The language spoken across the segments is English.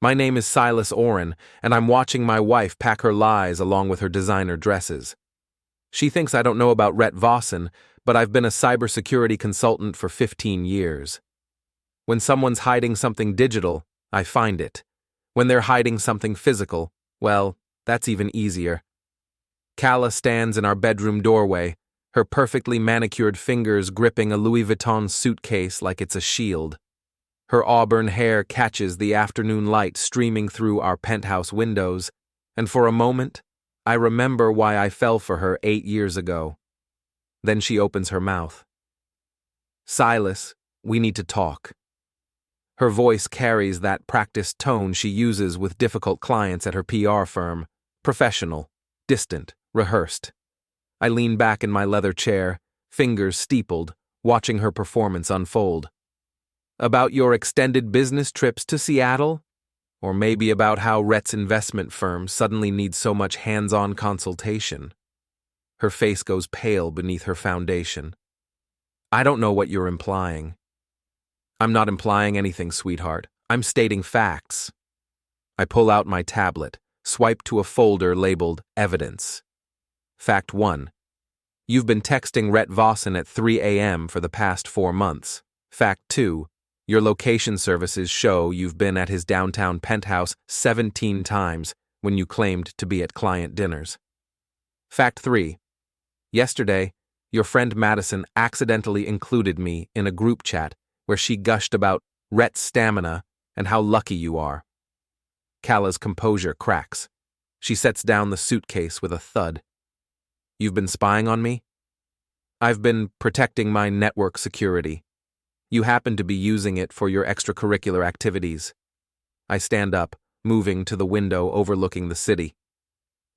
My name is Silas Orrin, and I'm watching my wife pack her lies along with her designer dresses. She thinks I don't know about Retaliation, but I've been a cybersecurity consultant for 15 years. When someone's hiding something digital, I find it. When they're hiding something physical, well, that's even easier. Gala stands in our bedroom doorway, her perfectly manicured fingers gripping a Louis Vuitton suitcase like it's a shield. Her auburn hair catches the afternoon light streaming through our penthouse windows, and for a moment, I remember why I fell for her 8 years ago. Then she opens her mouth. Silas, we need to talk. Her voice carries that practiced tone she uses with difficult clients at her PR firm, professional, distant, rehearsed. I lean back in my leather chair, fingers steepled, watching her performance unfold. About your extended business trips to Seattle? Or maybe about how Rhett's investment firm suddenly needs so much hands-on consultation? Her face goes pale beneath her foundation. I don't know what you're implying. I'm not implying anything, sweetheart. I'm stating facts. I pull out my tablet, swipe to a folder labeled Evidence. Fact 1. You've been texting Retaliation at 3 a.m. for the past 4 months. Fact 2. Your location services show you've been at his downtown penthouse 17 times when you claimed to be at client dinners. Fact 3. Yesterday, your friend Madison accidentally included me in a group chat where she gushed about Rhett's stamina and how lucky you are. Gala's composure cracks. She sets down the suitcase with a thud. You've been spying on me? I've been protecting my network security. You happen to be using it for your extracurricular activities. I stand up, moving to the window overlooking the city.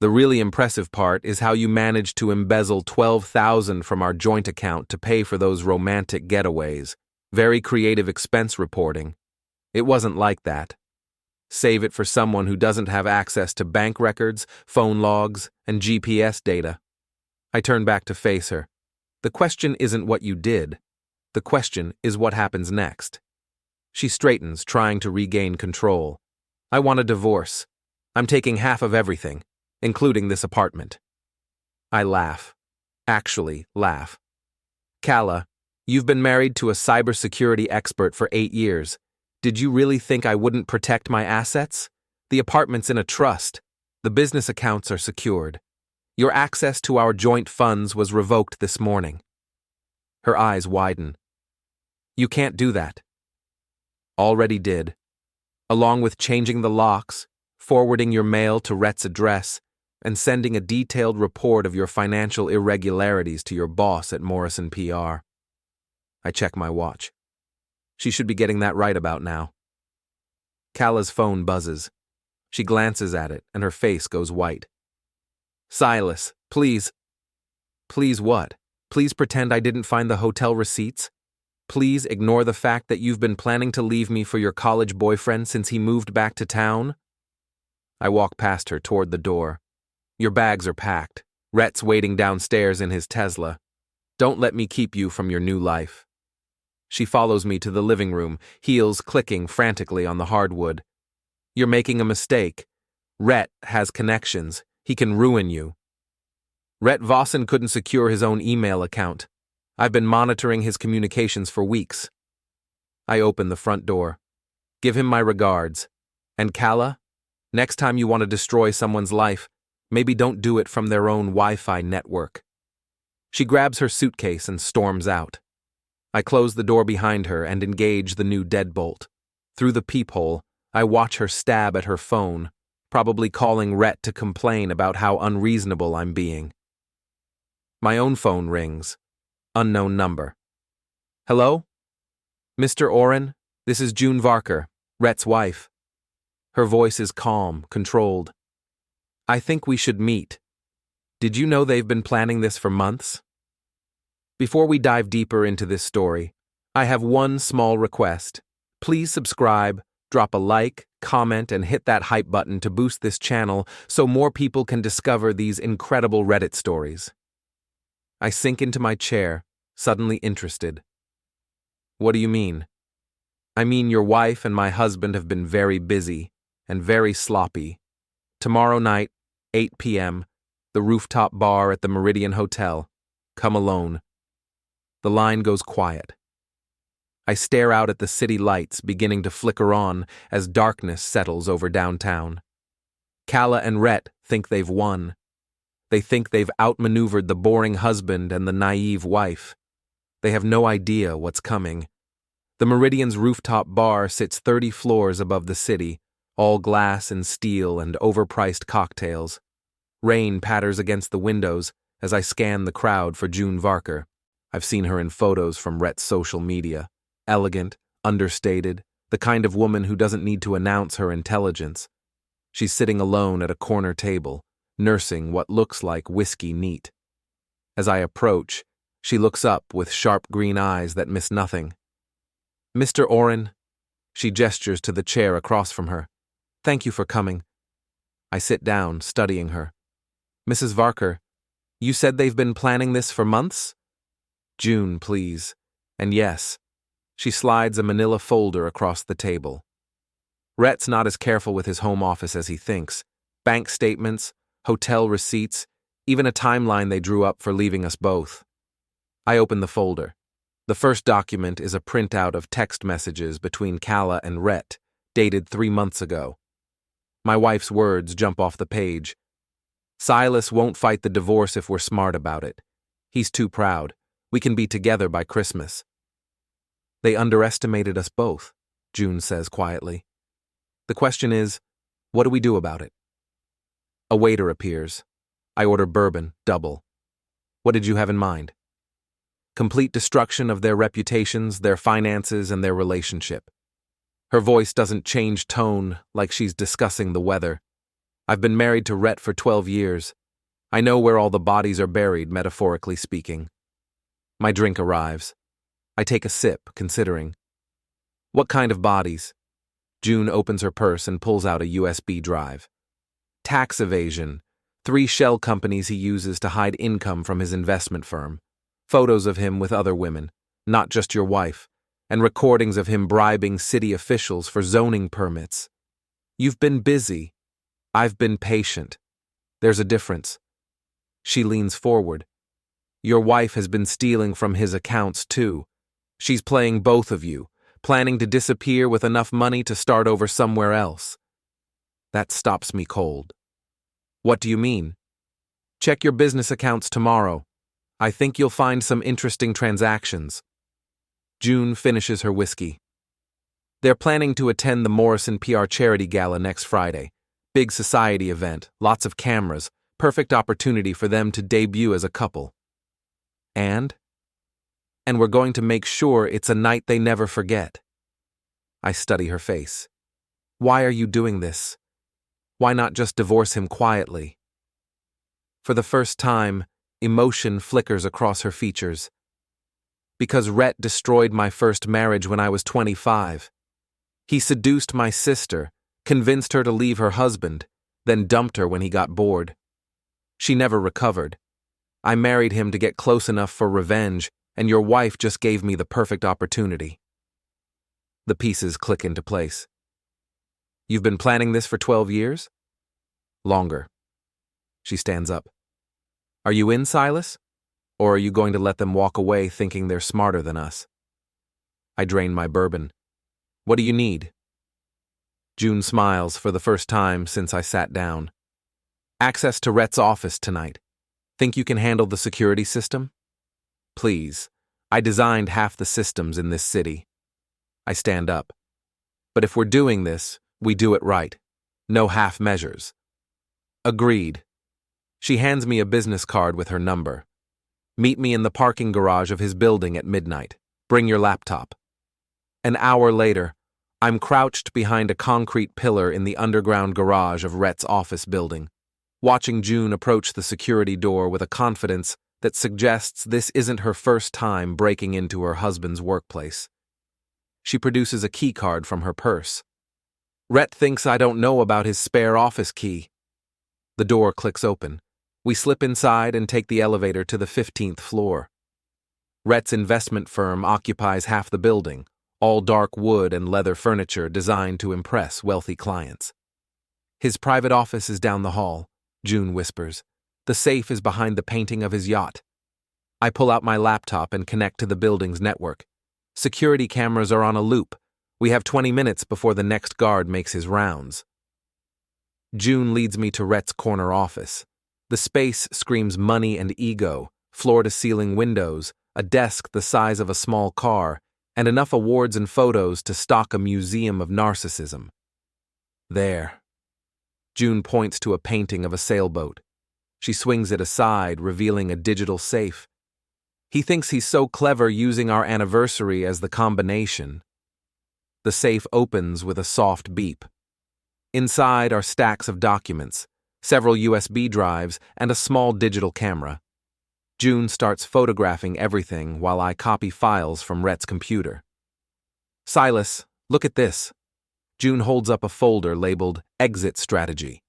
The really impressive part is how you managed to embezzle $12,000 from our joint account to pay for those romantic getaways. Very creative expense reporting. It wasn't like that. Save it for someone who doesn't have access to bank records, phone logs, and GPS data. I turn back to face her. The question isn't what you did. The question is what happens next. She straightens, trying to regain control. I want a divorce. I'm taking half of everything, including this apartment. I laugh. Actually laugh. Gala, you've been married to a cybersecurity expert for 8 years. Did you really think I wouldn't protect my assets? The apartment's in a trust. The business accounts are secured. Your access to our joint funds was revoked this morning. Her eyes widen. You can't do that. Already did. Along with changing the locks, forwarding your mail to Rhett's address, and sending a detailed report of your financial irregularities to your boss at Morrison PR. I check my watch. She should be getting that right about now. Gala's phone buzzes. She glances at it, and her face goes white. Silas, please. Please what? Please pretend I didn't find the hotel receipts? Please ignore the fact that you've been planning to leave me for your college boyfriend since he moved back to town? I walk past her toward the door. Your bags are packed. Rhett's waiting downstairs in his Tesla. Don't let me keep you from your new life. She follows me to the living room, heels clicking frantically on the hardwood. You're making a mistake. Rhett has connections. He can ruin you. Retaliation couldn't secure his own email account. I've been monitoring his communications for weeks. I open the front door. Give him my regards. And Gala, next time you want to destroy someone's life, maybe don't do it from their own Wi-Fi network. She grabs her suitcase and storms out. I close the door behind her and engage the new deadbolt. Through the peephole, I watch her stab at her phone, probably calling Rhett to complain about how unreasonable I'm being. My own phone rings. Unknown number. Hello? Mr. Orrin, this is June Varker, Rhett's wife. Her voice is calm, controlled. I think we should meet. Did you know they've been planning this for months? Before we dive deeper into this story, I have one small request. Please subscribe, drop a like, comment, and hit that hype button to boost this channel so more people can discover these incredible Reddit stories. I sink into my chair, suddenly interested. What do you mean? I mean your wife and my husband have been very busy, and very sloppy. Tomorrow night, 8 p.m., the rooftop bar at the Meridian Hotel. Come alone. The line goes quiet. I stare out at the city lights beginning to flicker on as darkness settles over downtown. Gala and Rhett think they've won. They think they've outmaneuvered the boring husband and the naive wife. They have no idea what's coming. The Meridian's rooftop bar sits 30 floors above the city, all glass and steel and overpriced cocktails. Rain patters against the windows as I scan the crowd for June Varker. I've seen her in photos from Rhett's social media. Elegant, understated, the kind of woman who doesn't need to announce her intelligence. She's sitting alone at a corner table, nursing what looks like whiskey neat. As I approach, she looks up with sharp green eyes that miss nothing. "Mr. Orrin," she gestures to the chair across from her. "Thank you for coming." I sit down, studying her. "Mrs. Varker, you said they've been planning this for months?" "June, please. And yes." She slides a manila folder across the table. Rhett's not as careful with his home office as he thinks. Bank statements, hotel receipts, even a timeline they drew up for leaving us both. I open the folder. The first document is a printout of text messages between Gala and Rhett, dated 3 months ago. My wife's words jump off the page. "Silas won't fight the divorce if we're smart about it. He's too proud. We can be together by Christmas." "They underestimated us both," June says quietly. "The question is, what do we do about it?" A waiter appears. I order bourbon, double. "What did you have in mind?" "Complete destruction of their reputations, their finances, and their relationship." Her voice doesn't change tone like she's discussing the weather. "I've been married to Rhett for 12 years. I know where all the bodies are buried, metaphorically speaking." My drink arrives. I take a sip, considering. "What kind of bodies?" June opens her purse and pulls out a USB drive. "Tax evasion. 3 shell companies he uses to hide income from his investment firm. Photos of him with other women, not just your wife, and recordings of him bribing city officials for zoning permits. You've been busy. I've been patient. There's a difference." She leans forward. "Your wife has been stealing from his accounts, too. She's playing both of you, planning to disappear with enough money to start over somewhere else." That stops me cold. "What do you mean?" "Check your business accounts tomorrow. I think you'll find some interesting transactions." June finishes her whiskey. "They're planning to attend the Morrison PR charity gala next Friday. Big society event, lots of cameras, perfect opportunity for them to debut as a couple. And we're going to make sure it's a night they never forget." I study her face. "Why are you doing this? Why not just divorce him quietly?" For the first time, emotion flickers across her features. "Because Rhett destroyed my first marriage when I was 25. He seduced my sister, convinced her to leave her husband, then dumped her when he got bored. She never recovered. I married him to get close enough for revenge, and your wife just gave me the perfect opportunity." The pieces click into place. "You've been planning this for 12 years? "Longer." She stands up. "Are you in, Silas? Or are you going to let them walk away thinking they're smarter than us?" I drain my bourbon. "What do you need?" June smiles for the first time since I sat down. "Access to Rhett's office tonight. Think you can handle the security system?" "Please. I designed half the systems in this city." I stand up. "But if we're doing this, we do it right. No half measures." "Agreed." She hands me a business card with her number. "Meet me in the parking garage of his building at midnight. Bring your laptop." An hour later, I'm crouched behind a concrete pillar in the underground garage of Rhett's office building, watching June approach the security door with a confidence that suggests this isn't her first time breaking into her husband's workplace. She produces a key card from her purse. "Rhett thinks I don't know about his spare office key." The door clicks open. We slip inside and take the elevator to the 15th floor. Rhett's investment firm occupies half the building, all dark wood and leather furniture designed to impress wealthy clients. His private office is down the hall, June whispers. The safe is behind the painting of his yacht. I pull out my laptop and connect to the building's network. Security cameras are on a loop. We have 20 minutes before the next guard makes his rounds. June leads me to Rhett's corner office. The space screams money and ego, floor-to-ceiling windows, a desk the size of a small car, and enough awards and photos to stock a museum of narcissism. There. June points to a painting of a sailboat. She swings it aside, revealing a digital safe. He thinks he's so clever using our anniversary as the combination. The safe opens with a soft beep. Inside are stacks of documents, several USB drives, and a small digital camera. June starts photographing everything while I copy files from Rhett's computer. Silas, look at this. June holds up a folder labeled Exit Strategy.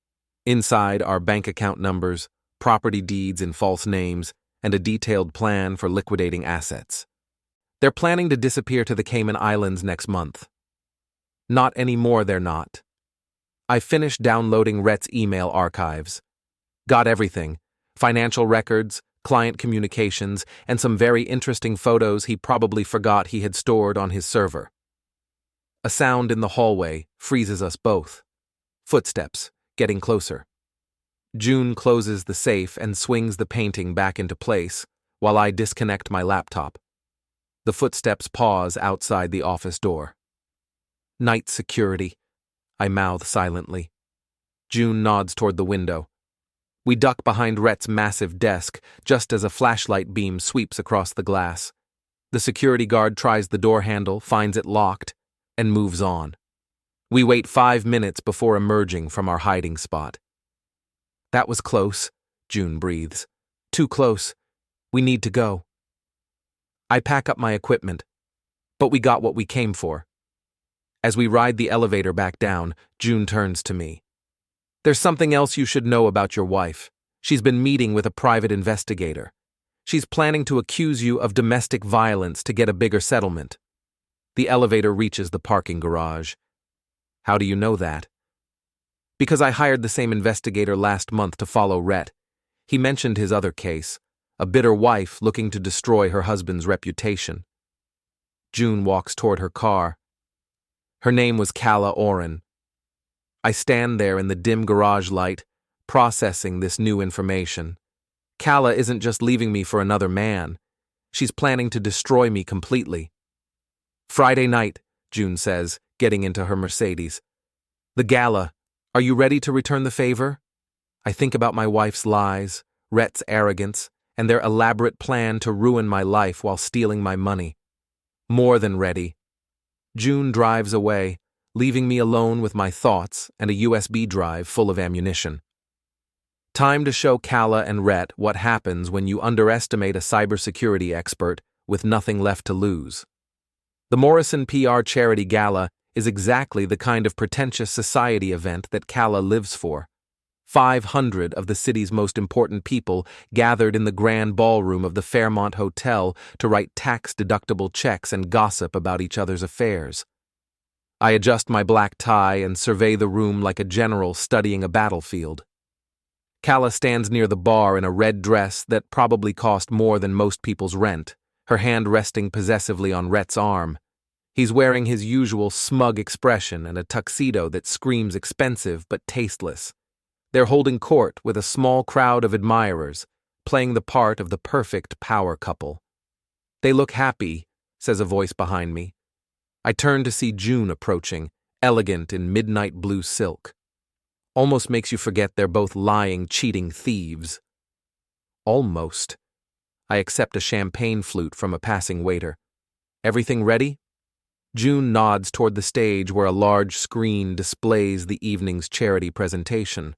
Inside are bank account numbers, property deeds in false names, and a detailed plan for liquidating assets. They're planning to disappear to the Cayman Islands next month. Not anymore, they're not. I finished downloading Rhett's email archives. Got everything: financial records, client communications, and some very interesting photos he probably forgot he had stored on his server. A sound in the hallway freezes us both. Footsteps, getting closer. June closes the safe and swings the painting back into place while I disconnect my laptop. The footsteps pause outside the office door. Night security, I mouth silently. June nods toward the window. We duck behind Rhett's massive desk just as a flashlight beam sweeps across the glass. The security guard tries the door handle, finds it locked, and moves on. We wait 5 minutes before emerging from our hiding spot. That was close, June breathes. Too close. We need to go. I pack up my equipment, but we got what we came for. As we ride the elevator back down, June turns to me. There's something else you should know about your wife. She's been meeting with a private investigator. She's planning to accuse you of domestic violence to get a bigger settlement. The elevator reaches the parking garage. How do you know that? Because I hired the same investigator last month to follow Rhett. He mentioned his other case, a bitter wife looking to destroy her husband's reputation. June walks toward her car. Her name was Silas Orrin. I stand there in the dim garage light, processing this new information. Gala isn't just leaving me for another man. She's planning to destroy me completely. Friday night, June says, getting into her Mercedes. The gala. Are you ready to return the favor? I think about my wife's lies, Rhett's arrogance, and their elaborate plan to ruin my life while stealing my money. More than ready. June drives away, leaving me alone with my thoughts and a USB drive full of ammunition. Time to show Gala and Rhett what happens when you underestimate a cybersecurity expert with nothing left to lose. The Morrison PR Charity Gala is exactly the kind of pretentious society event that Gala lives for. 500 of the city's most important people gathered in the grand ballroom of the Fairmont Hotel to write tax-deductible checks and gossip about each other's affairs. I adjust my black tie and survey the room like a general studying a battlefield. Gala stands near the bar in a red dress that probably cost more than most people's rent, her hand resting possessively on Rhett's arm. He's wearing his usual smug expression and a tuxedo that screams expensive but tasteless. They're holding court with a small crowd of admirers, playing the part of the perfect power couple. They look happy, says a voice behind me. I turn to see June approaching, elegant in midnight blue silk. Almost makes you forget they're both lying, cheating thieves. Almost. I accept a champagne flute from a passing waiter. Everything ready? June nods toward the stage where a large screen displays the evening's charity presentation.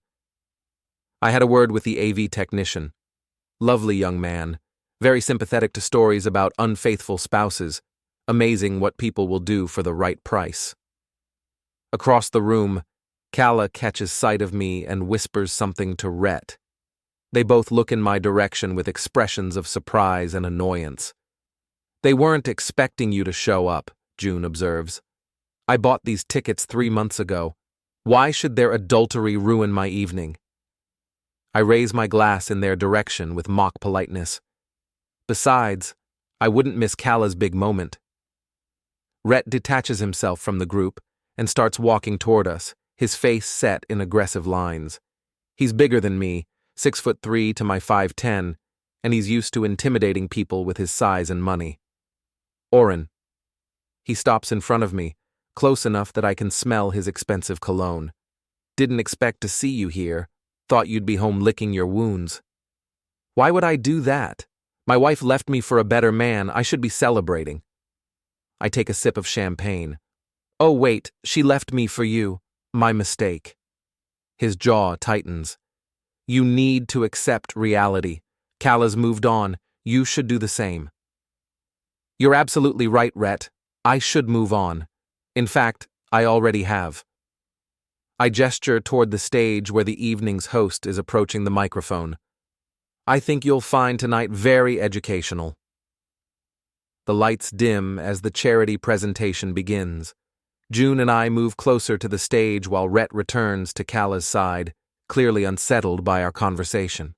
I had a word with the AV technician. Lovely young man, very sympathetic to stories about unfaithful spouses. Amazing what people will do for the right price. Across the room, Gala catches sight of me and whispers something to Rhett. They both look in my direction with expressions of surprise and annoyance. They weren't expecting you to show up, June observes. I bought these tickets 3 months ago. Why should their adultery ruin my evening? I raise my glass in their direction with mock politeness. Besides, I wouldn't miss Gala's big moment. Rhett detaches himself from the group and starts walking toward us, his face set in aggressive lines. He's bigger than me, 6'3" to my 5'10", and he's used to intimidating people with his size and money. Orrin. He stops in front of me, close enough that I can smell his expensive cologne. Didn't expect to see you here. Thought you'd be home licking your wounds. Why would I do that? My wife left me for a better man. I should be celebrating. I take a sip of champagne. Oh wait, she left me for you. My mistake. His jaw tightens. You need to accept reality. Gala's moved on. You should do the same. You're absolutely right, Rhett. I should move on. In fact, I already have. I gesture toward the stage where the evening's host is approaching the microphone. I think you'll find tonight very educational. The lights dim as the charity presentation begins. June and I move closer to the stage while Rhett returns to Gala's side, clearly unsettled by our conversation.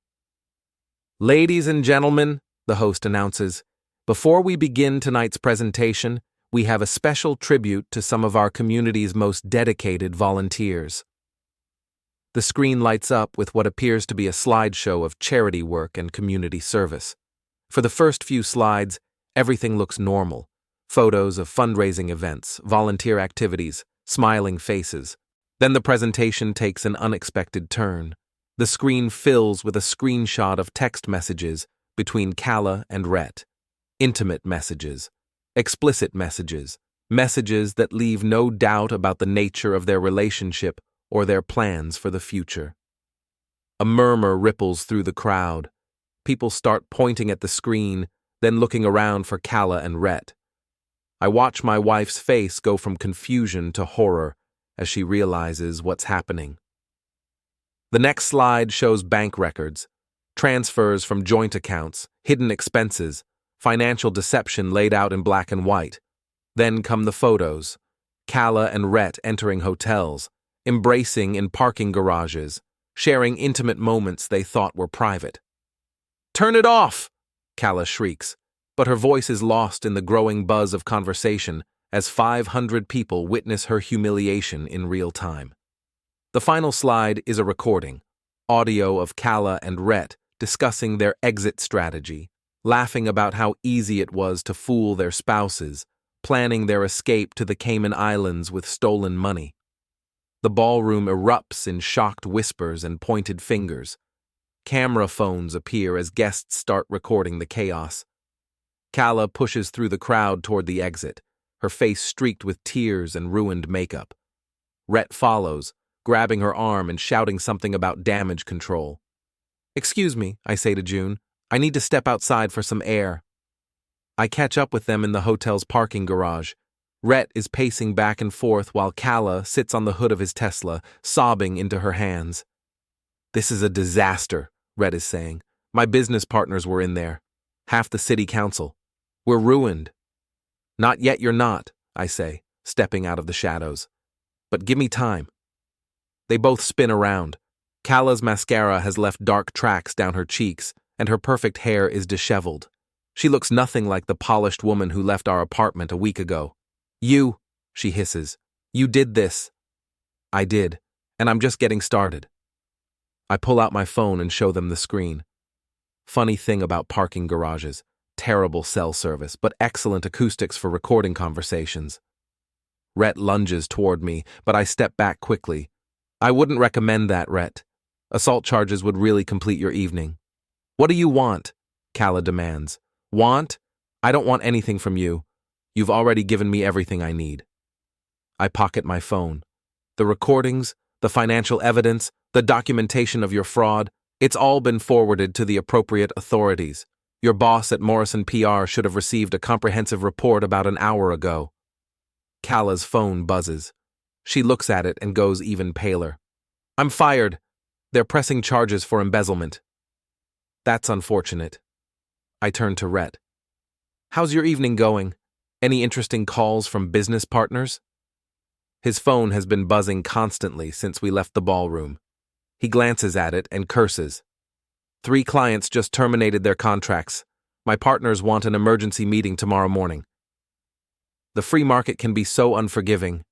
Ladies and gentlemen, the host announces, before we begin tonight's presentation, we have a special tribute to some of our community's most dedicated volunteers. The screen lights up with what appears to be a slideshow of charity work and community service. For the first few slides, everything looks normal. Photos of fundraising events, volunteer activities, smiling faces. Then the presentation takes an unexpected turn. The screen fills with a screenshot of text messages between Gala and Rhett. Intimate messages. Explicit messages. Messages that leave no doubt about the nature of their relationship or their plans for the future. A murmur ripples through the crowd. People start pointing at the screen, then looking around for Gala and Rhett. I watch my wife's face go from confusion to horror as she realizes what's happening. The next slide shows bank records, transfers from joint accounts, hidden expenses, financial deception laid out in black and white. Then come the photos. Gala and Rhett entering hotels, embracing in parking garages, sharing intimate moments they thought were private. "Turn it off!" Gala shrieks, but her voice is lost in the growing buzz of conversation as 500 people witness her humiliation in real time. The final slide is a recording, audio of Gala and Rhett discussing their exit strategy, laughing about how easy it was to fool their spouses, planning their escape to the Cayman Islands with stolen money. The ballroom erupts in shocked whispers and pointed fingers. Camera phones appear as guests start recording the chaos. Gala pushes through the crowd toward the exit, her face streaked with tears and ruined makeup. Rhett follows, grabbing her arm and shouting something about damage control. "Excuse me," I say to June. "I need to step outside for some air." I catch up with them in the hotel's parking garage. Rhett is pacing back and forth while Gala sits on the hood of his Tesla, sobbing into her hands. "This is a disaster," Rhett is saying. "My business partners were in there. Half the city council. We're ruined." "Not yet you're not," I say, stepping out of the shadows. "But give me time." They both spin around. Gala's mascara has left dark tracks down her cheeks, and her perfect hair is disheveled. She looks nothing like the polished woman who left our apartment a week ago. "You," she hisses, "you did this." "I did, and I'm just getting started." I pull out my phone and show them the screen. Funny thing about parking garages. Terrible cell service, but excellent acoustics for recording conversations. Rhett lunges toward me, but I step back quickly. "I wouldn't recommend that, Rhett. Assault charges would really complete your evening." "What do you want?" Gala demands. "Want? I don't want anything from you. You've already given me everything I need." I pocket my phone. "The recordings, the financial evidence, the documentation of your fraud, it's all been forwarded to the appropriate authorities. Your boss at Morrison PR should have received a comprehensive report about an hour ago." Gala's phone buzzes. She looks at it and goes even paler. "I'm fired. They're pressing charges for embezzlement." "That's unfortunate." I turn to Rhett. "How's your evening going? Any interesting calls from business partners?" His phone has been buzzing constantly since we left the ballroom. He glances at it and curses. 3 clients just terminated their contracts. My partners want an emergency meeting tomorrow morning. The free market can be so unforgiving.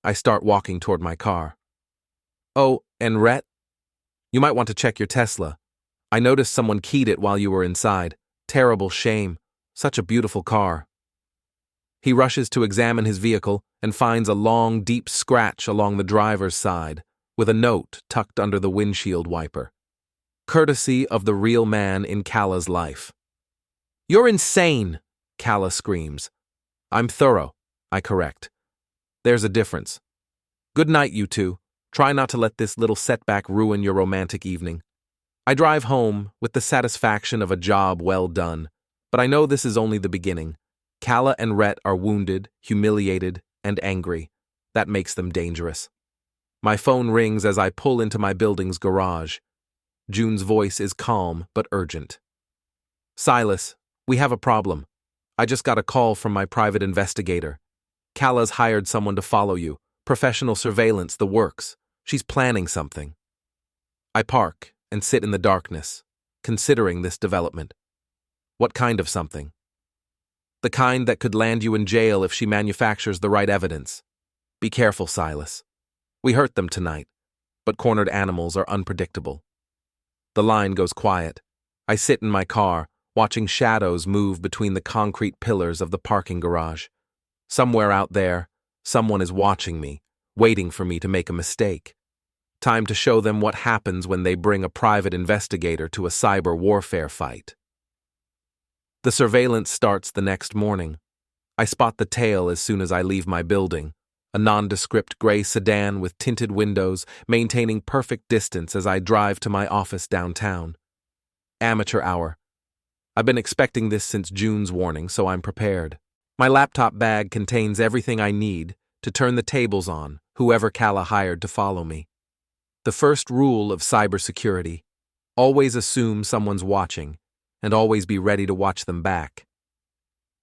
I start walking toward my car. Oh, and Rhett, you might want to check your Tesla. I noticed someone keyed it while you were inside. Terrible shame. Such a beautiful car. He rushes to examine his vehicle and finds a long, deep scratch along the driver's side, with a note tucked under the windshield wiper. Courtesy of the real man in Gala's life. "You're insane!" Gala screams. "I'm thorough," I correct. "There's a difference. Good night, you two. Try not to let this little setback ruin your romantic evening." I drive home with the satisfaction of a job well done, but I know this is only the beginning. Gala and Rhett are wounded, humiliated, and angry. That makes them dangerous. My phone rings as I pull into my building's garage. June's voice is calm but urgent. "Silas, we have a problem. I just got a call from my private investigator. Gala's hired someone to follow you. Professional surveillance, the works. She's planning something." I park and sit in the darkness, considering this development. What kind of something? The kind that could land you in jail if she manufactures the right evidence. Be careful, Silas. We hurt them tonight, but cornered animals are unpredictable. The line goes quiet. I sit in my car, watching shadows move between the concrete pillars of the parking garage. Somewhere out there, someone is watching me, waiting for me to make a mistake. Time to show them what happens when they bring a private investigator to a cyber warfare fight. The surveillance starts the next morning. I spot the tail as soon as I leave my building, a nondescript gray sedan with tinted windows, maintaining perfect distance as I drive to my office downtown. Amateur hour. I've been expecting this since June's warning, so I'm prepared. My laptop bag contains everything I need to turn the tables on whoever Gala hired to follow me. The first rule of cybersecurity: always assume someone's watching, and always be ready to watch them back.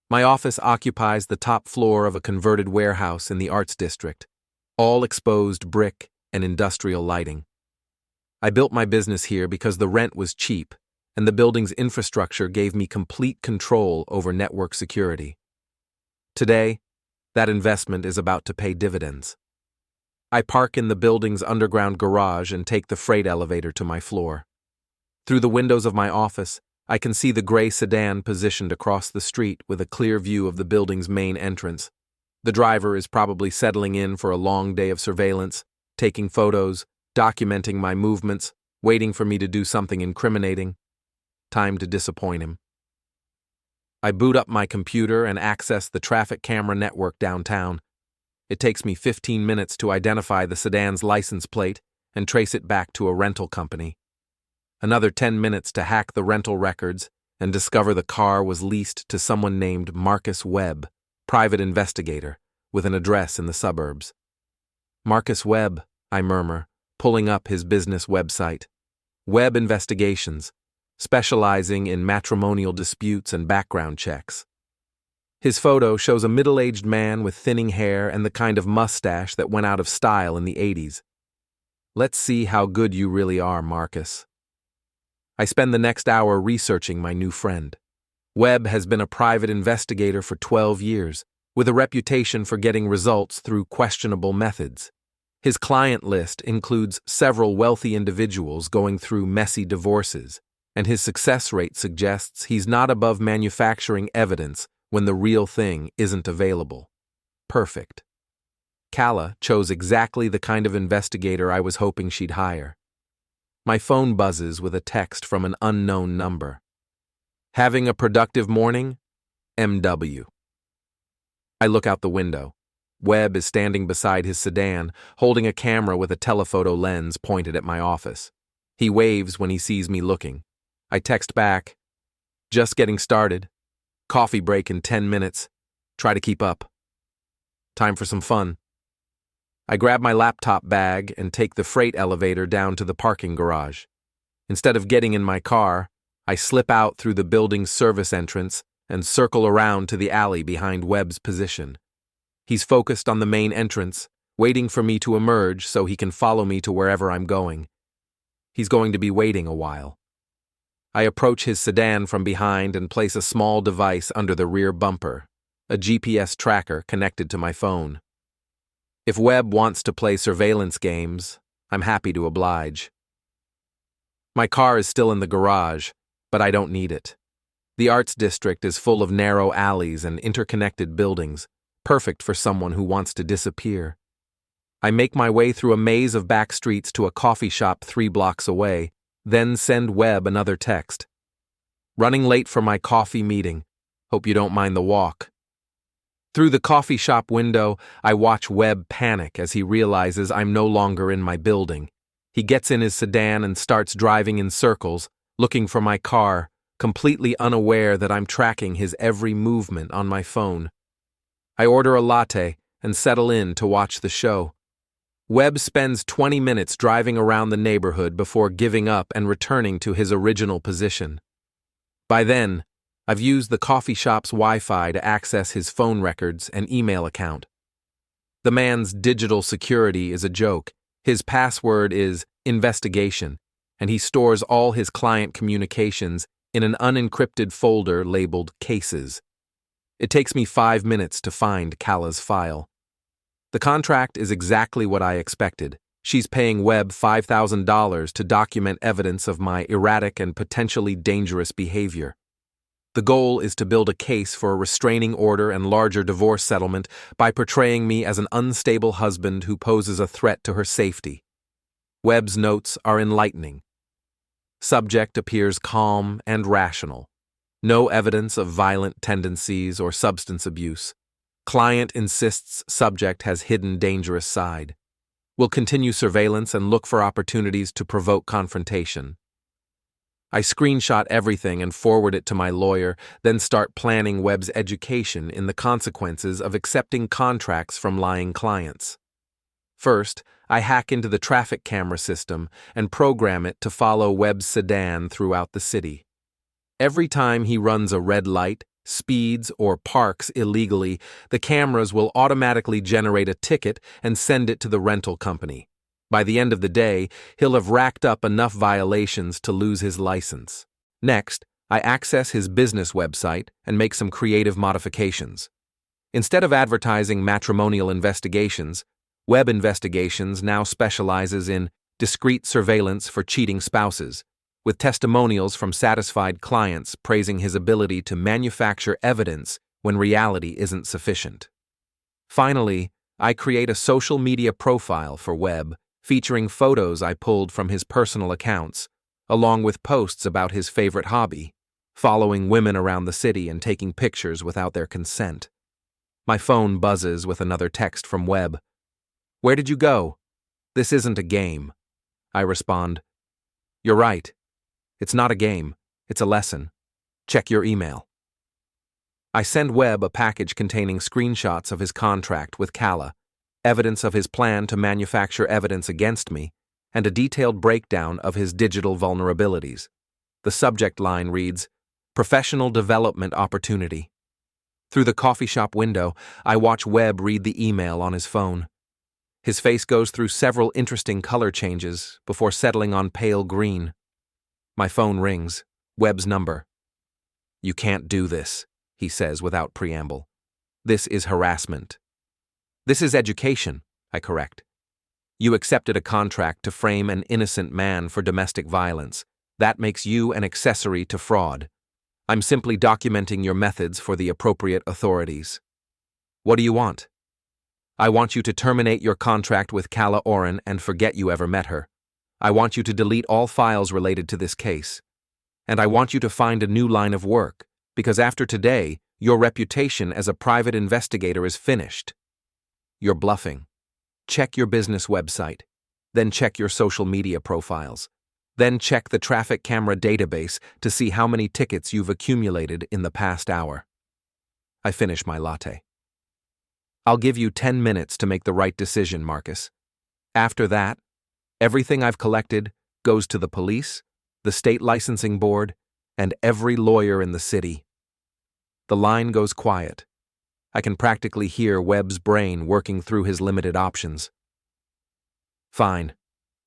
My office occupies the top floor of a converted warehouse in the Arts District, all exposed brick and industrial lighting. I built my business here because the rent was cheap, and the building's infrastructure gave me complete control over network security. Today, that investment is about to pay dividends. I park in the building's underground garage and take the freight elevator to my floor. Through the windows of my office, I can see the gray sedan positioned across the street with a clear view of the building's main entrance. The driver is probably settling in for a long day of surveillance, taking photos, documenting my movements, waiting for me to do something incriminating. Time to disappoint him. I boot up my computer and access the traffic camera network downtown. It takes me 15 minutes to identify the sedan's license plate and trace it back to a rental company. Another 10 minutes to hack the rental records and discover the car was leased to someone named Marcus Webb, private investigator, with an address in the suburbs. Marcus Webb, I murmur, pulling up his business website. Webb Investigations, specializing in matrimonial disputes and background checks. His photo shows a middle-aged man with thinning hair and the kind of mustache that went out of style in the 80s. Let's see how good you really are, Marcus. I spend the next hour researching my new friend. Webb has been a private investigator for 12 years, with a reputation for getting results through questionable methods. His client list includes several wealthy individuals going through messy divorces, and his success rate suggests he's not above manufacturing evidence when the real thing isn't available. Perfect. Gala chose exactly the kind of investigator I was hoping she'd hire. My phone buzzes with a text from an unknown number. Having a productive morning? MW. I look out the window. Webb is standing beside his sedan, holding a camera with a telephoto lens pointed at my office. He waves when he sees me looking. I text back, "Just getting started. Coffee break in 10 minutes. Try to keep up." Time for some fun. I grab my laptop bag and take the freight elevator down to the parking garage. Instead of getting in my car, I slip out through the building's service entrance and circle around to the alley behind Webb's position. He's focused on the main entrance, waiting for me to emerge so he can follow me to wherever I'm going. He's going to be waiting a while. I approach his sedan from behind and place a small device under the rear bumper, a GPS tracker connected to my phone. If Webb wants to play surveillance games, I'm happy to oblige. My car is still in the garage, but I don't need it. The arts district is full of narrow alleys and interconnected buildings, perfect for someone who wants to disappear. I make my way through a maze of back streets to a coffee shop 3 blocks away, then send Webb another text. Running late for my coffee meeting. Hope you don't mind the walk. Through the coffee shop window, I watch Webb panic as he realizes I'm no longer in my building. He gets in his sedan and starts driving in circles, looking for my car, completely unaware that I'm tracking his every movement on my phone. I order a latte and settle in to watch the show. Webb spends 20 minutes driving around the neighborhood before giving up and returning to his original position. By then, I've used the coffee shop's Wi-Fi to access his phone records and email account. The man's digital security is a joke. His password is investigation, and he stores all his client communications in an unencrypted folder labeled cases. It takes me 5 minutes to find Gala's file. The contract is exactly what I expected. She's paying Webb $5,000 to document evidence of my erratic and potentially dangerous behavior. The goal is to build a case for a restraining order and larger divorce settlement by portraying me as an unstable husband who poses a threat to her safety. Webb's notes are enlightening. Subject appears calm and rational. No evidence of violent tendencies or substance abuse. Client insists subject has hidden dangerous side. Will continue surveillance and look for opportunities to provoke confrontation. I screenshot everything and forward it to my lawyer, then start planning Webb's education in the consequences of accepting contracts from lying clients. First, I hack into the traffic camera system and program it to follow Webb's sedan throughout the city. Every time he runs a red light, speeds, or parks illegally, the cameras will automatically generate a ticket and send it to the rental company. By the end of the day, he'll have racked up enough violations to lose his license. Next, I access his business website and make some creative modifications. Instead of advertising matrimonial investigations, Webb Investigations now specializes in discreet surveillance for cheating spouses, with testimonials from satisfied clients praising his ability to manufacture evidence when reality isn't sufficient. Finally, I create a social media profile for Webb, featuring photos I pulled from his personal accounts, along with posts about his favorite hobby, following women around the city and taking pictures without their consent. My phone buzzes with another text from Webb. "Where did you go? This isn't a game." I respond, "You're right. It's not a game. It's a lesson. Check your email." I send Webb a package containing screenshots of his contract with Gala, evidence of his plan to manufacture evidence against me, and a detailed breakdown of his digital vulnerabilities. The subject line reads, "Professional Development Opportunity." Through the coffee shop window, I watch Webb read the email on his phone. His face goes through several interesting color changes before settling on pale green. My phone rings. Webb's number. "You can't do this," he says without preamble. "This is harassment." "This is education," I correct. "You accepted a contract to frame an innocent man for domestic violence. That makes you an accessory to fraud. I'm simply documenting your methods for the appropriate authorities." "What do you want?" "I want you to terminate your contract with Silas Orrin and forget you ever met her. I want you to delete all files related to this case. And I want you to find a new line of work, because after today, your reputation as a private investigator is finished." "You're bluffing. Check your business website. Then check your social media profiles. Then check the traffic camera database to see how many tickets you've accumulated in the past hour." I finish my latte. "I'll give you 10 minutes to make the right decision, Marcus. After that, everything I've collected goes to the police, the state licensing board, and every lawyer in the city." The line goes quiet. I can practically hear Webb's brain working through his limited options. "Fine,"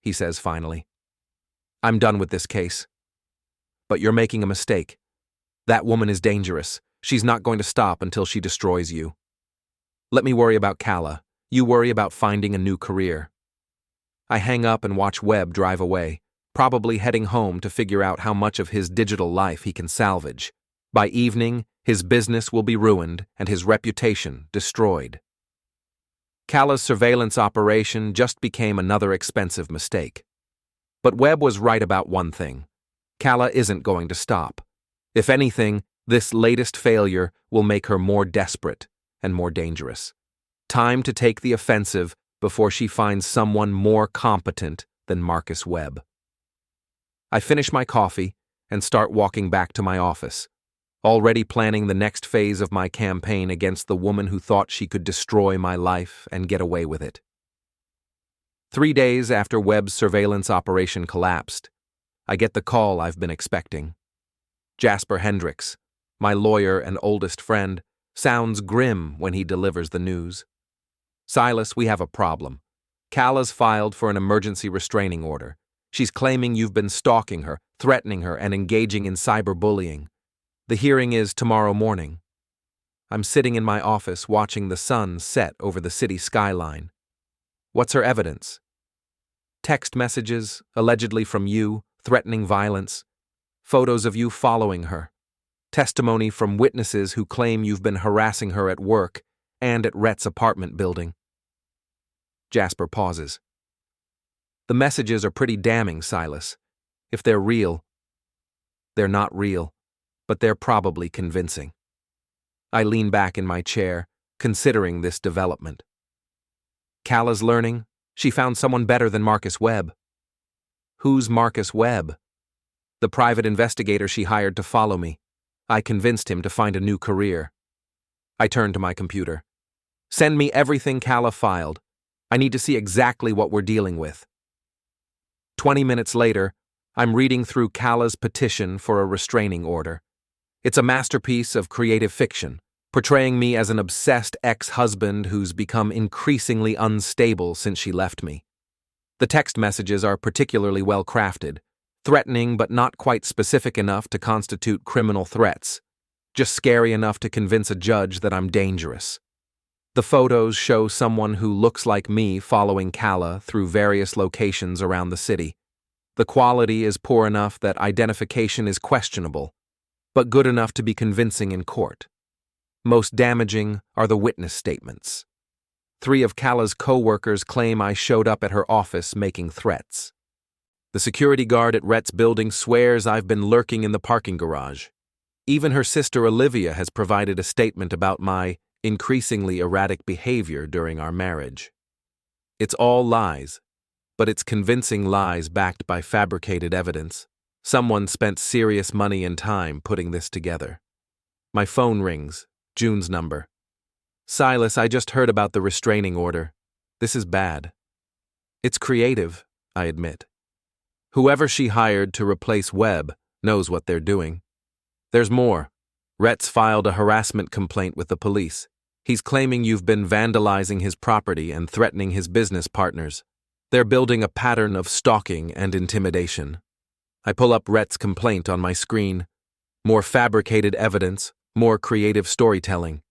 he says finally. "I'm done with this case. But you're making a mistake. That woman is dangerous. She's not going to stop until she destroys you. Let me worry about Gala. You worry about finding a new career." I hang up and watch Webb drive away, probably heading home to figure out how much of his digital life he can salvage. By evening, his business will be ruined and his reputation destroyed. Gala's surveillance operation just became another expensive mistake. But Webb was right about one thing. Gala isn't going to stop. If anything, this latest failure will make her more desperate and more dangerous. Time to take the offensive before she finds someone more competent than Marcus Webb. I finish my coffee and start walking back to my office, already planning the next phase of my campaign against the woman who thought she could destroy my life and get away with it. 3 days after Webb's surveillance operation collapsed, I get the call I've been expecting. Jasper Hendricks, my lawyer and oldest friend, sounds grim when he delivers the news. "Silas, we have a problem. Gala's filed for an emergency restraining order. She's claiming you've been stalking her, threatening her, and engaging in cyberbullying. The hearing is tomorrow morning." I'm sitting in my office watching the sun set over the city skyline. What's her evidence? Text messages, allegedly from you, threatening violence. Photos of you following her. Testimony from witnesses who claim you've been harassing her at work and at Rhett's apartment building. Jasper pauses. "The messages are pretty damning, Silas. If they're real." "They're not real, but they're probably convincing." I lean back in my chair, considering this development. Gala's learning. She found someone better than Marcus Webb. Who's Marcus Webb? The private investigator she hired to follow me. I convinced him to find a new career. I turn to my computer. "Send me everything Gala filed. I need to see exactly what we're dealing with." 20 minutes later, I'm reading through Gala's petition for a restraining order. It's a masterpiece of creative fiction, portraying me as an obsessed ex-husband who's become increasingly unstable since she left me. The text messages are particularly well crafted, threatening but not quite specific enough to constitute criminal threats, just scary enough to convince a judge that I'm dangerous. The photos show someone who looks like me following Gala through various locations around the city. The quality is poor enough that identification is questionable, but good enough to be convincing in court. Most damaging are the witness statements. 3 of Gala's co-workers claim I showed up at her office making threats. The security guard at Rhett's building swears I've been lurking in the parking garage. Even her sister Olivia has provided a statement about my increasingly erratic behavior during our marriage. It's all lies, but it's convincing lies backed by fabricated evidence. Someone spent serious money and time putting this together. My phone rings, June's number. "Silas, I just heard about the restraining order. This is bad." "It's creative," I admit. "Whoever she hired to replace Webb knows what they're doing. There's more. Rhett's filed a harassment complaint with the police. He's claiming you've been vandalizing his property and threatening his business partners. They're building a pattern of stalking and intimidation." I pull up Rhett's complaint on my screen. More fabricated evidence, more creative storytelling.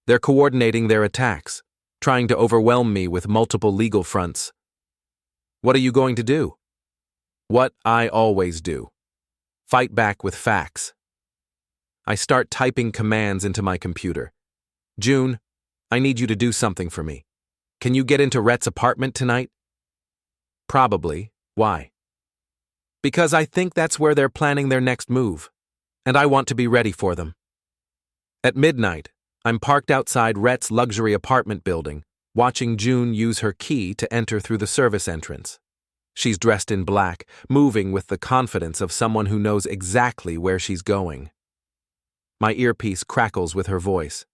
They're coordinating their attacks, trying to overwhelm me with multiple legal fronts. What are you going to do? What I always do. Fight back with facts. I start typing commands into my computer. "June, I need you to do something for me. Can you get into Rhett's apartment tonight?" "Probably. Why?" "Because I think that's where they're planning their next move, and I want to be ready for them." At midnight, I'm parked outside Rhett's luxury apartment building, watching June use her key to enter through the service entrance. She's dressed in black, moving with the confidence of someone who knows exactly where she's going. My earpiece crackles with her voice.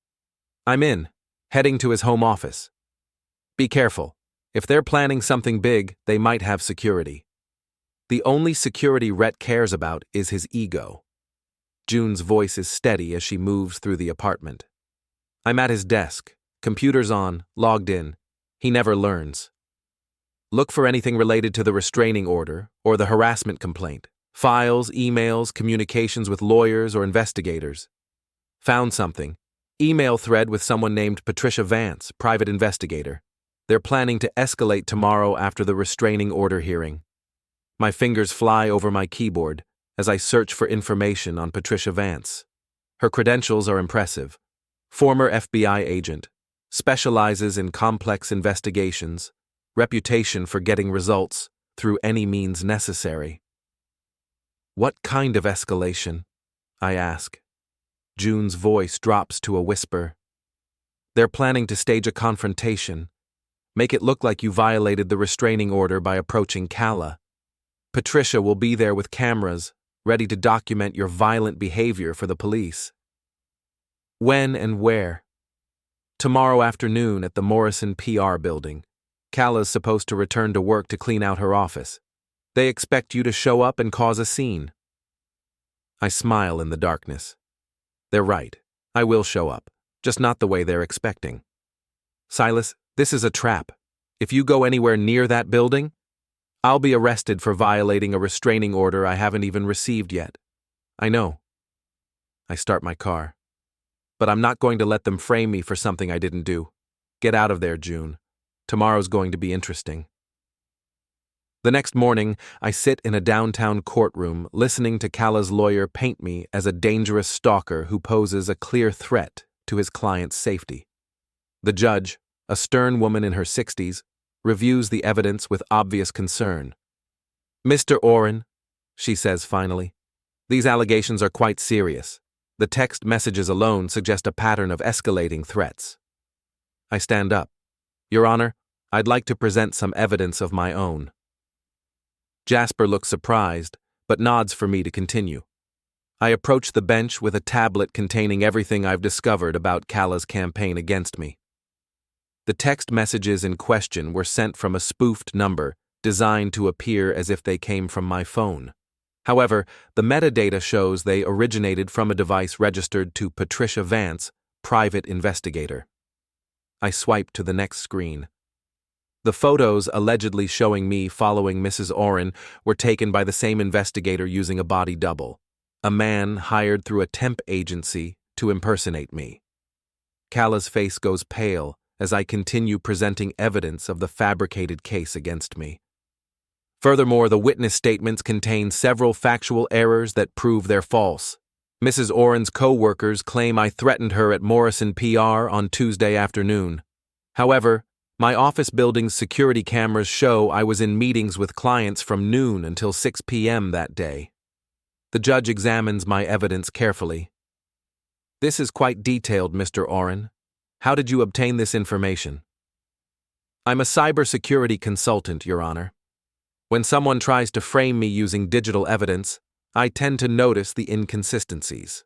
"I'm in, heading to his home office. Be careful. If they're planning something big, they might have security. The only security Rhett cares about is his ego." June's voice is steady as she moves through the apartment. I'm at his desk, computers on, logged in. He never learns. Look for anything related to the restraining order or the harassment complaint. Files, emails, communications with lawyers or investigators. Found something. Email thread with someone named Patricia Vance, private investigator. They're planning to escalate tomorrow after the restraining order hearing. My fingers fly over my keyboard as I search for information on Patricia Vance. Her credentials are impressive. Former FBI agent, specializes in complex investigations, reputation for getting results through any means necessary. What kind of escalation? I ask. June's voice drops to a whisper. They're planning to stage a confrontation. Make it look like you violated the restraining order by approaching Gala. Patricia will be there with cameras, ready to document your violent behavior for the police. When and where? Tomorrow afternoon at the Morrison PR building. Gala's supposed to return to work to clean out her office. They expect you to show up and cause a scene. I smile in the darkness. They're right. I will show up, just not the way they're expecting. Silas, this is a trap. If you go anywhere near that building, I'll be arrested for violating a restraining order I haven't even received yet. I know. I start my car. But I'm not going to let them frame me for something I didn't do. Get out of there, June. Tomorrow's going to be interesting. The next morning, I sit in a downtown courtroom listening to Gala's lawyer paint me as a dangerous stalker who poses a clear threat to his client's safety. The judge, a stern woman in her 60s, reviews the evidence with obvious concern. Mr. Orrin, she says finally, these allegations are quite serious. The text messages alone suggest a pattern of escalating threats. I stand up. Your Honor, I'd like to present some evidence of my own. Jasper looks surprised, but nods for me to continue. I approach the bench with a tablet containing everything I've discovered about Gala's campaign against me. The text messages in question were sent from a spoofed number designed to appear as if they came from my phone. However, the metadata shows they originated from a device registered to Patricia Vance, private investigator. I swipe to the next screen. The photos allegedly showing me following Mrs. Orrin were taken by the same investigator using a body double, a man hired through a temp agency to impersonate me. Gala's face goes pale as I continue presenting evidence of the fabricated case against me. Furthermore, the witness statements contain several factual errors that prove they're false. Mrs. Orrin's co-workers claim I threatened her at Morrison PR on Tuesday afternoon. However, my office building's security cameras show I was in meetings with clients from noon until 6 p.m. that day. The judge examines my evidence carefully. This is quite detailed, Mr. Orrin. How did you obtain this information? I'm a cybersecurity consultant, Your Honor. When someone tries to frame me using digital evidence, I tend to notice the inconsistencies.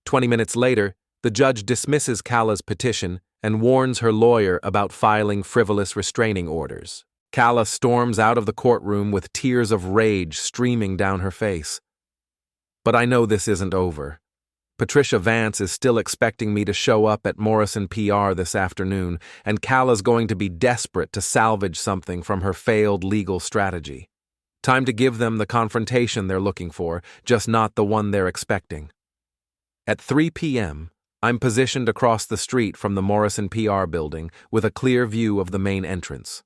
20 minutes later, the judge dismisses Gala's petition and warns her lawyer about filing frivolous restraining orders. Gala storms out of the courtroom with tears of rage streaming down her face. But I know this isn't over. Patricia Vance is still expecting me to show up at Morrison PR this afternoon, and Gala's going to be desperate to salvage something from her failed legal strategy. Time to give them the confrontation they're looking for, just not the one they're expecting. At 3 p.m., I'm positioned across the street from the Morrison PR building with a clear view of the main entrance.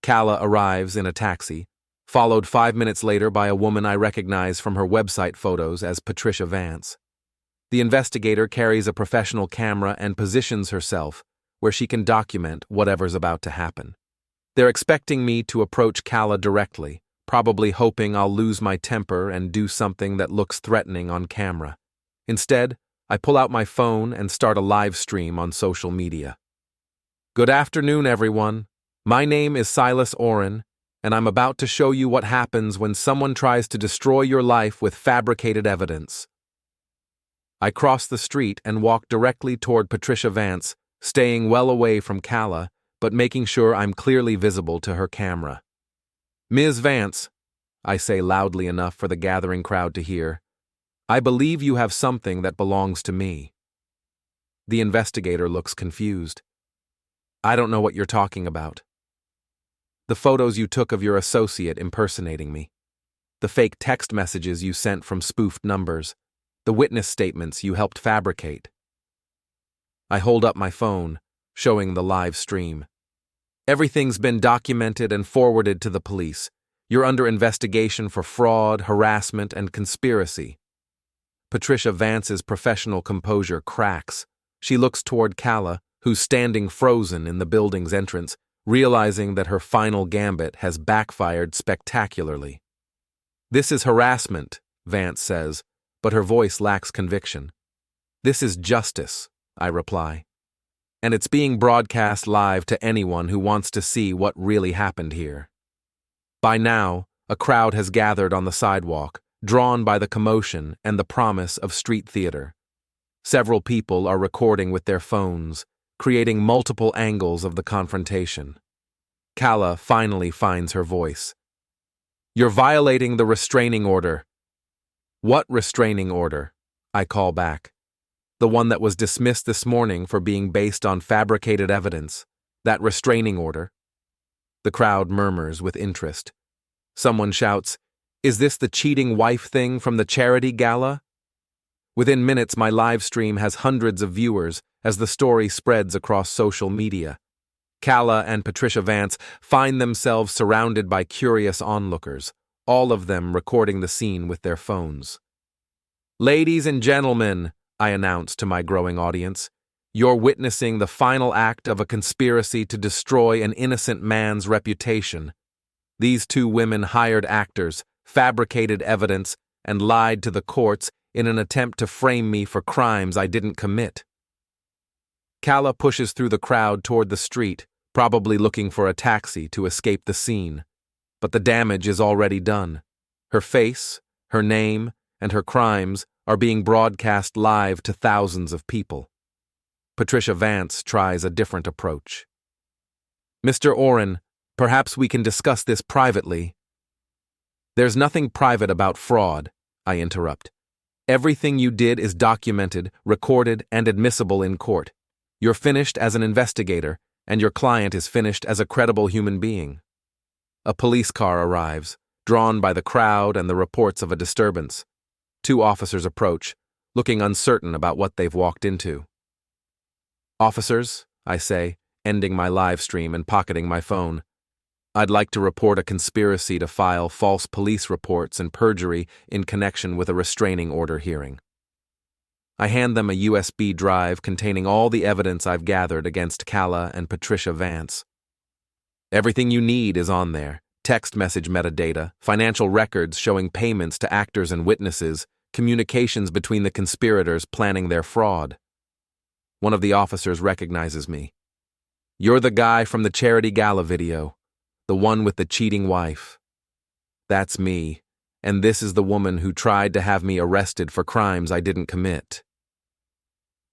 Gala arrives in a taxi, followed 5 minutes later by a woman I recognize from her website photos as Patricia Vance. The investigator carries a professional camera and positions herself where she can document whatever's about to happen. They're expecting me to approach Gala directly, probably hoping I'll lose my temper and do something that looks threatening on camera. Instead, I pull out my phone and start a live stream on social media. Good afternoon, everyone. My name is Silas Orrin, and I'm about to show you what happens when someone tries to destroy your life with fabricated evidence. I cross the street and walk directly toward Patricia Vance, staying well away from Gala, but making sure I'm clearly visible to her camera. Ms. Vance, I say loudly enough for the gathering crowd to hear, I believe you have something that belongs to me. The investigator looks confused. I don't know what you're talking about. The photos you took of your associate impersonating me. The fake text messages you sent from spoofed numbers. The witness statements you helped fabricate. I hold up my phone, showing the live stream. Everything's been documented and forwarded to the police. You're under investigation for fraud, harassment, and conspiracy. Patricia Vance's professional composure cracks. She looks toward Gala, who's standing frozen in the building's entrance, realizing that her final gambit has backfired spectacularly. This is harassment, Vance says, but her voice lacks conviction. This is justice, I reply. And it's being broadcast live to anyone who wants to see what really happened here. By now, a crowd has gathered on the sidewalk, drawn by the commotion and the promise of street theater. Several people are recording with their phones, creating multiple angles of the confrontation. Gala finally finds her voice. You're violating the restraining order. What restraining order? I call back. The one that was dismissed this morning for being based on fabricated evidence. That restraining order. The crowd murmurs with interest. Someone shouts, Is this the cheating wife thing from the charity gala? Within minutes, my live stream has hundreds of viewers as the story spreads across social media. Gala and Patricia Vance find themselves surrounded by curious onlookers, all of them recording the scene with their phones. Ladies and gentlemen, I announce to my growing audience, you're witnessing the final act of a conspiracy to destroy an innocent man's reputation. These two women hired actors, fabricated evidence, and lied to the courts in an attempt to frame me for crimes I didn't commit. Gala pushes through the crowd toward the street, probably looking for a taxi to escape the scene. But the damage is already done. Her face, her name, and her crimes are being broadcast live to thousands of people. Patricia Vance tries a different approach. Mr. Orrin, perhaps we can discuss this privately. There's nothing private about fraud, I interrupt. Everything you did is documented, recorded, and admissible in court. You're finished as an investigator, and your client is finished as a credible human being. A police car arrives, drawn by the crowd and the reports of a disturbance. Two officers approach, looking uncertain about what they've walked into. Officers, I say, ending my live stream and pocketing my phone. I'd like to report a conspiracy to file false police reports and perjury in connection with a restraining order hearing. I hand them a USB drive containing all the evidence I've gathered against Gala and Patricia Vance. Everything you need is on there. Text message metadata, financial records showing payments to actors and witnesses, communications between the conspirators planning their fraud. One of the officers recognizes me. You're the guy from the charity gala video, the one with the cheating wife. That's me, and this is the woman who tried to have me arrested for crimes I didn't commit.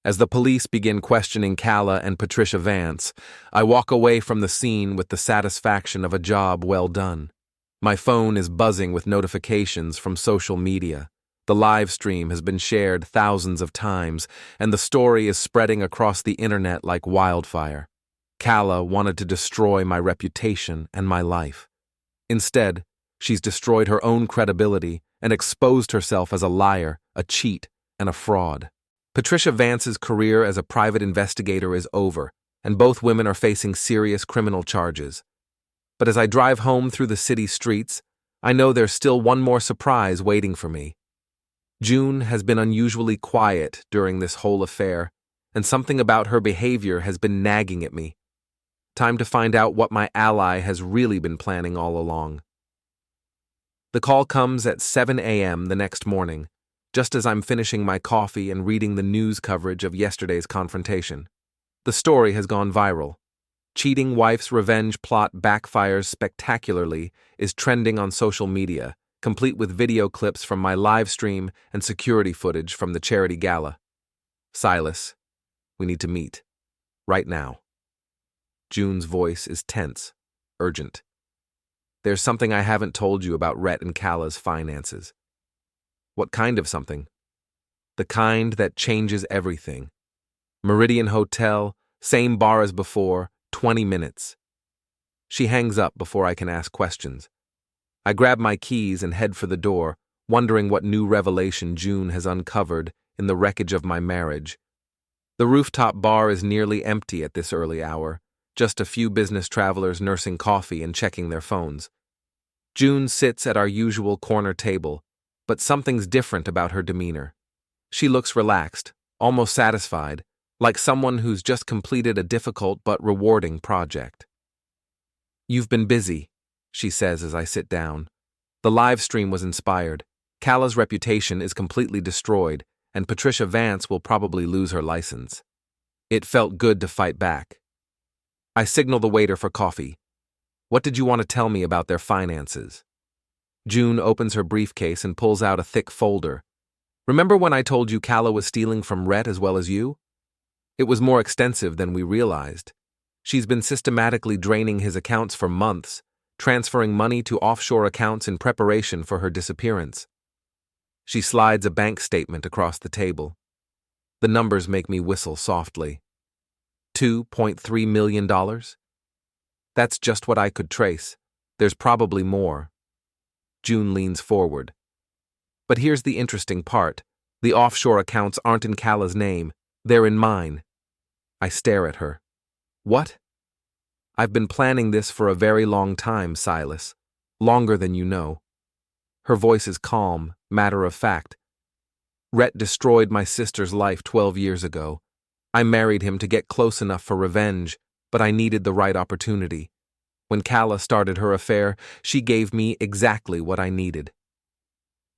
As the police begin questioning Gala and Patricia Vance, I walk away from the scene with the satisfaction of a job well done. My phone is buzzing with notifications from social media. The live stream has been shared thousands of times, and the story is spreading across the internet like wildfire. Gala wanted to destroy my reputation and my life. Instead, she's destroyed her own credibility and exposed herself as a liar, a cheat, and a fraud. Patricia Vance's career as a private investigator is over, and both women are facing serious criminal charges. But as I drive home through the city streets, I know there's still one more surprise waiting for me. June has been unusually quiet during this whole affair, and something about her behavior has been nagging at me. Time to find out what my ally has really been planning all along. The call comes at 7 a.m. the next morning, just as I'm finishing my coffee and reading the news coverage of yesterday's confrontation. The story has gone viral. Cheating wife's revenge plot backfires spectacularly is trending on social media, complete with video clips from my live stream and security footage from the charity gala. Silas, we need to meet. Right now. June's voice is tense, urgent. There's something I haven't told you about Rhett and Gala's finances. What kind of something? The kind that changes everything. Meridian Hotel, same bar as before, 20 minutes. She hangs up before I can ask questions. I grab my keys and head for the door, wondering what new revelation June has uncovered in the wreckage of my marriage. The rooftop bar is nearly empty at this early hour, just a few business travelers nursing coffee and checking their phones. June sits at our usual corner table, but something's different about her demeanor. She looks relaxed, almost satisfied, like someone who's just completed a difficult but rewarding project. "You've been busy," she says as I sit down. "The live stream was inspired. Gala's reputation is completely destroyed, and Patricia Vance will probably lose her license." It felt good to fight back. I signal the waiter for coffee. "What did you want to tell me about their finances?" June opens her briefcase and pulls out a thick folder. "Remember when I told you Gala was stealing from Rhett as well as you? It was more extensive than we realized. She's been systematically draining his accounts for months, transferring money to offshore accounts in preparation for her disappearance." She slides a bank statement across the table. The numbers make me whistle softly. $2.3 million? That's just what I could trace. There's probably more. June leans forward. "But here's the interesting part. The offshore accounts aren't in Gala's name. They're in mine." I stare at her. "What?" "I've been planning this for a very long time, Silas. Longer than you know." Her voice is calm, matter-of-fact. "Rhett destroyed my sister's life 12 years ago. I married him to get close enough for revenge, but I needed the right opportunity. When Gala started her affair, she gave me exactly what I needed."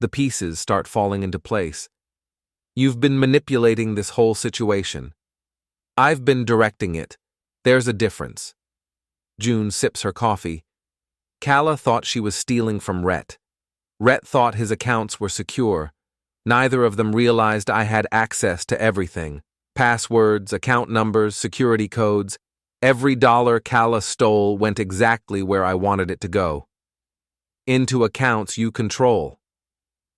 The pieces start falling into place. "You've been manipulating this whole situation. I've been directing it. There's a difference." June sips her coffee. "Gala thought she was stealing from Rhett. Rhett thought his accounts were secure. Neither of them realized I had access to everything. Passwords, account numbers, security codes. Every dollar Gala stole went exactly where I wanted it to go. Into accounts you control.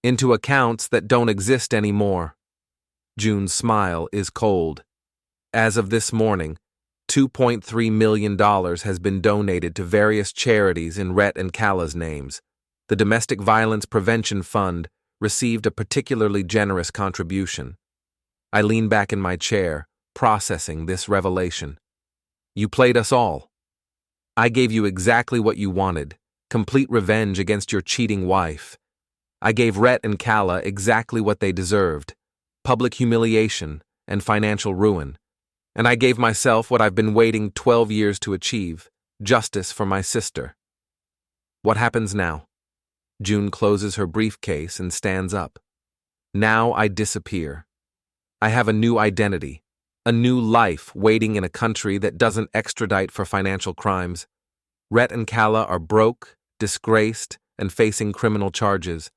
Into accounts that don't exist anymore." June's smile is cold. "As of this morning, $2.3 million has been donated to various charities in Rhett and Gala's names. The Domestic Violence Prevention Fund received a particularly generous contribution." I lean back in my chair, processing this revelation. "You played us all. I gave you exactly what you wanted, complete revenge against your cheating wife. I gave Rhett and Gala exactly what they deserved, public humiliation and financial ruin. And I gave myself what I've been waiting 12 years to achieve, justice for my sister. What happens now?" June closes her briefcase and stands up. "Now I disappear. I have a new identity, a new life waiting in a country that doesn't extradite for financial crimes. Rhett and Gala are broke, disgraced, and facing criminal charges.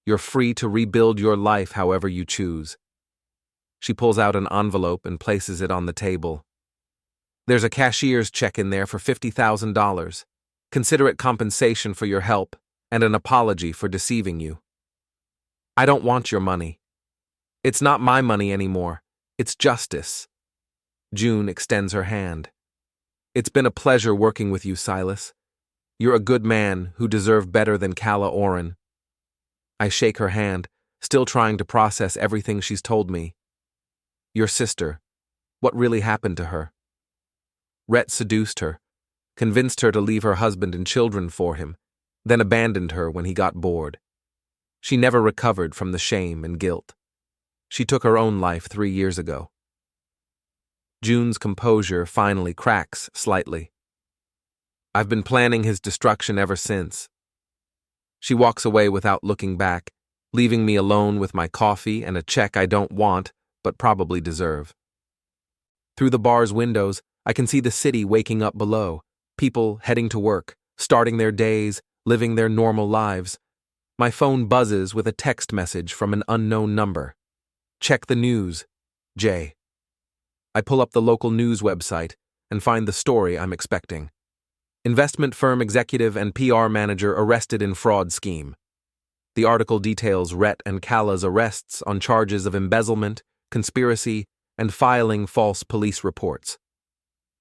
You're free to rebuild your life however you choose." She pulls out an envelope and places it on the table. "There's a cashier's check in there for $50,000. Consider it compensation for your help and an apology for deceiving you." "I don't want your money. It's not my money anymore. It's justice." June extends her hand. "It's been a pleasure working with you, Silas. You're a good man who deserved better than Silas Orrin." I shake her hand, still trying to process everything she's told me. "Your sister, what really happened to her?" "Rhett seduced her, convinced her to leave her husband and children for him, then abandoned her when he got bored. She never recovered from the shame and guilt. She took her own life 3 years ago." June's composure finally cracks slightly. "I've been planning his destruction ever since." She walks away without looking back, leaving me alone with my coffee and a check I don't want, but probably deserve. Through the bar's windows, I can see the city waking up below, people heading to work, starting their days, living their normal lives. My phone buzzes with a text message from an unknown number. "Check the news, Jay." I pull up the local news website and find the story I'm expecting. Investment firm executive and PR manager arrested in fraud scheme. The article details Rhett and Gala's arrests on charges of embezzlement, conspiracy, and filing false police reports.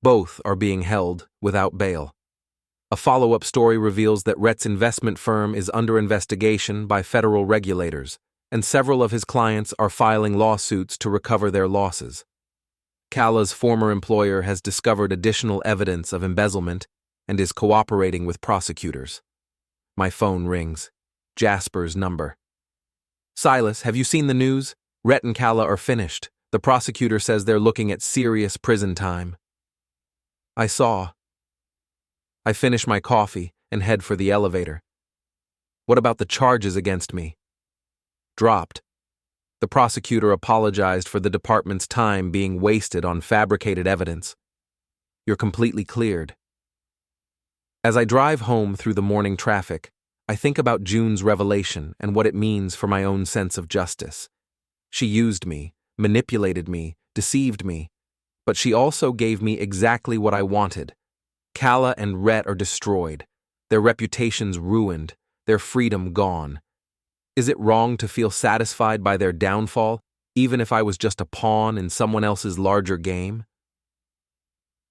Both are being held without bail. A follow-up story reveals that Rhett's investment firm is under investigation by federal regulators, and several of his clients are filing lawsuits to recover their losses. Gala's former employer has discovered additional evidence of embezzlement and is cooperating with prosecutors. My phone rings. Jasper's number. Silas, have you seen the news? Rhett and Gala are finished. The prosecutor says they're looking at serious prison time. I saw. I finish my coffee and head for the elevator. What about the charges against me? Dropped. The prosecutor apologized for the department's time being wasted on fabricated evidence. You're completely cleared. As I drive home through the morning traffic, I think about June's revelation and what it means for my own sense of justice. She used me, manipulated me, deceived me, but she also gave me exactly what I wanted. Gala and Rhett are destroyed, their reputations ruined, their freedom gone. Is it wrong to feel satisfied by their downfall, even if I was just a pawn in someone else's larger game?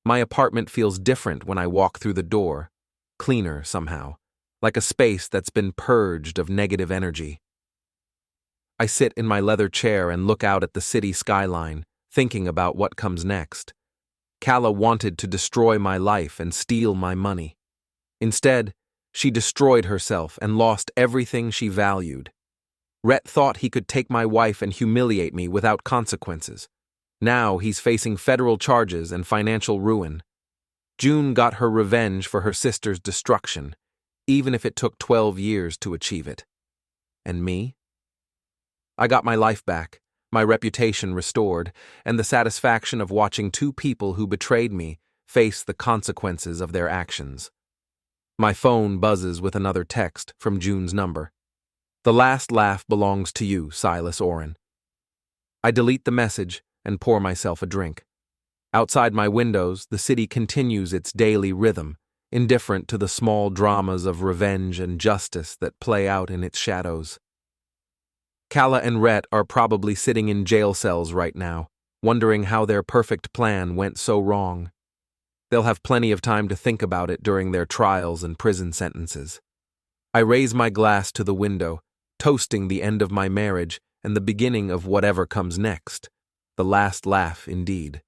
My apartment feels different when I walk through the door, cleaner somehow, like a space that's been purged of negative energy. I sit in my leather chair and look out at the city skyline, thinking about what comes next. Gala wanted to destroy my life and steal my money. Instead, she destroyed herself and lost everything she valued. Rhett thought he could take my wife and humiliate me without consequences. Now he's facing federal charges and financial ruin. June got her revenge for her sister's destruction, even if it took 12 years to achieve it. And me? I got my life back, my reputation restored, and the satisfaction of watching two people who betrayed me face the consequences of their actions. My phone buzzes with another text from June's number. The last laugh belongs to you, Silas Orrin. I delete the message and pour myself a drink. Outside my windows, the city continues its daily rhythm, indifferent to the small dramas of revenge and justice that play out in its shadows. Gala and Rhett are probably sitting in jail cells right now, wondering how their perfect plan went so wrong. They'll have plenty of time to think about it during their trials and prison sentences. I raise my glass to the window, toasting the end of my marriage and the beginning of whatever comes next. The last laugh, indeed.